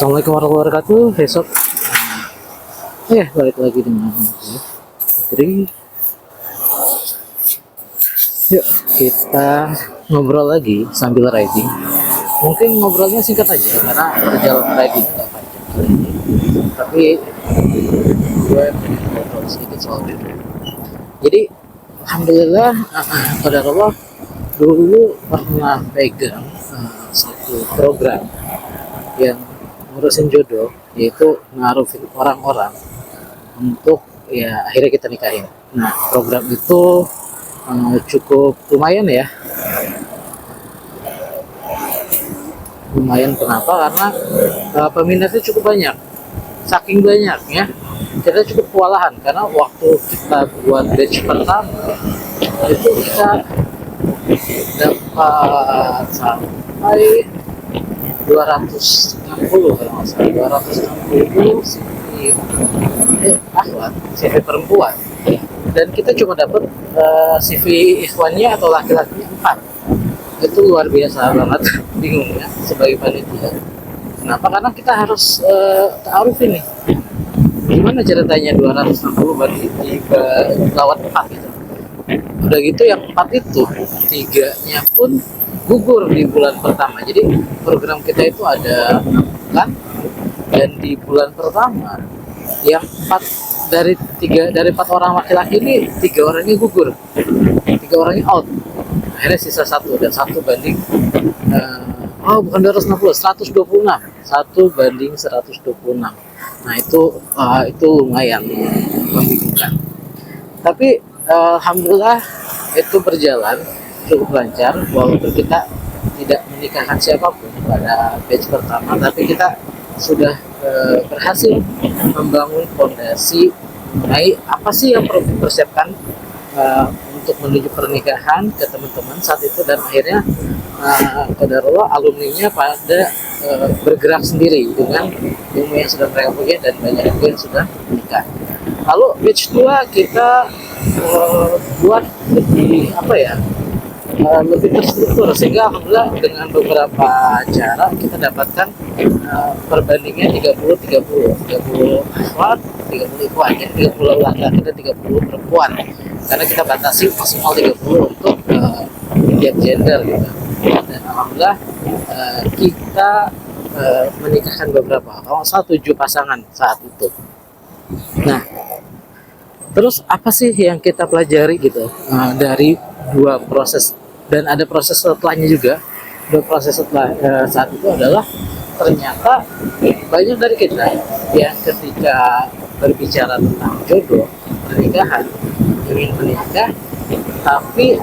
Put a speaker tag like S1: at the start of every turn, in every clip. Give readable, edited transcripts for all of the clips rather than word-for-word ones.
S1: Assalamualaikum warahmatullahi wabarakatuh. Besok balik lagi dengan Putri. Yuk kita ngobrol lagi sambil riding. Mungkin ngobrolnya singkat aja karena perjalanan riding nggak panjang kali ini. Tapi gue pengen ngobrol sedikit soal itu. Jadi alhamdulillah pada Allah dulu pernah pegang satu program yang ngurusin jodoh, yaitu ngaruhin orang-orang untuk ya akhirnya kita nikahin. Nah, program itu cukup lumayan ya. Lumayan kenapa? Karena peminatnya cukup banyak. Saking banyaknya kita cukup kewalahan karena waktu kita buat batch pertama itu kita dapat sampai 260 kalau nggak salah, 260 CV perempuan, dan kita cuma dapat CV ikhwannya atau laki-laki 4. Itu luar biasa banget. Bingung ya sebagai panitia. Kenapa? Karena kita harus ta'aruf ini gimana ceritanya 260 lawan 4 gitu. Udah gitu yang 4 itu 3-nya pun gugur di bulan pertama. Jadi program kita itu ada 6 bulan, dan di bulan pertama yang 4 dari 4 orang laki-laki ini 3 orangnya gugur, 3 orangnya out. Akhirnya sisa 1, dan 1 banding bukan 260, 126, 1 banding 126. Nah itu lumayan membingungkan, tapi alhamdulillah itu berjalan cukup lancar, walaupun kita tidak menikahkan siapapun pada batch pertama, tapi kita sudah berhasil membangun fondasi mengenai apa sih yang perlu dipersiapkan untuk menuju pernikahan ke teman-teman saat itu, dan akhirnya qadarullah alumninya pada bergerak sendiri dengan ilmu yang sudah mereka punya, dan banyak yang sudah menikah. Lalu batch 2 kita buat lebih lebih terstruktur, sehingga alhamdulillah dengan beberapa cara kita dapatkan perbandingan 30 akhwat, 30 ikhwan, jadi 30 laki-laki dan 30 perempuan, karena kita batasi maksimal 30 untuk tiap gender gitu. Dan alhamdulillah kita menikahkan beberapa, kalau salah 7 pasangan saat itu. Nah, terus apa sih yang kita pelajari gitu dari 2 proses, dan ada proses setelahnya juga. 2 proses setelah saat itu adalah ternyata banyak dari kita yang ketika berbicara tentang jodoh, pernikahan, ingin menikah, tapi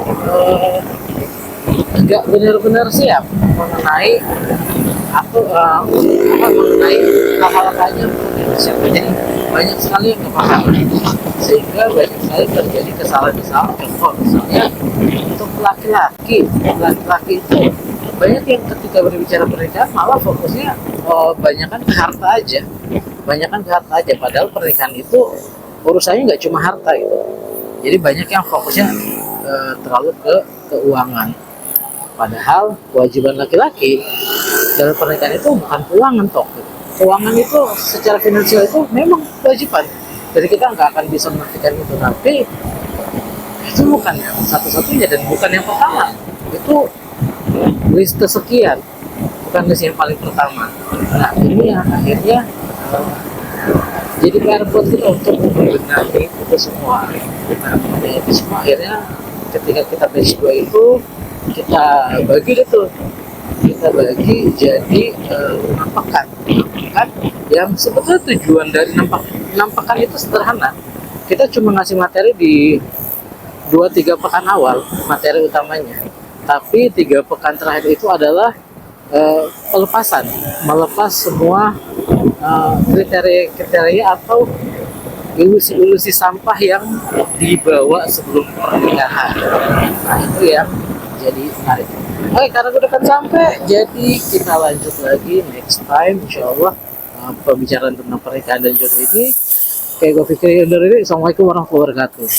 S1: nggak benar-benar siap mengenai mengenai hal-hal lainnya. Jadi banyak sekali yang kepaham, sehingga banyak sekali terjadi kesalahan-kesalahan. Contoh misalnya untuk laki-laki itu banyak yang ketika berbicara pernikahan malah fokusnya banyakkan ke harta aja, padahal pernikahan itu urusannya nggak cuma harta gitu. Jadi banyak yang fokusnya terlalu ke keuangan, padahal kewajiban laki-laki dalam pernikahan itu bukan keuangan toh. Keuangan itu secara finansial itu memang kewajiban, jadi kita nggak akan bisa menafikan itu, tapi itu bukan yang satu-satunya dan bukan yang pertama. Itu list kesekian, bukan list yang paling pertama. Nah, ini yang akhirnya jadi PR buat kita untuk membenahi itu semua. Nah, itu semua akhirnya ketika kita batch 2 itu kita bagi jadi 6 pekan yang sebetulnya tujuan dari 6 pekan itu sederhana. Kita cuma ngasih materi di 2-3 pekan awal, materi utamanya, tapi 3 pekan terakhir itu adalah melepas semua kriteria atau ilusi sampah yang dibawa sebelum pernikahan. Nah, itu yang jadi menarik. Oke, karena udah kan sampai, jadi kita lanjut lagi next time insyaallah pembicaraan tentang pernikahan dan jodoh ini. Kayak gue pikir undur diri. Assalamualaikum warahmatullahi wabarakatuh.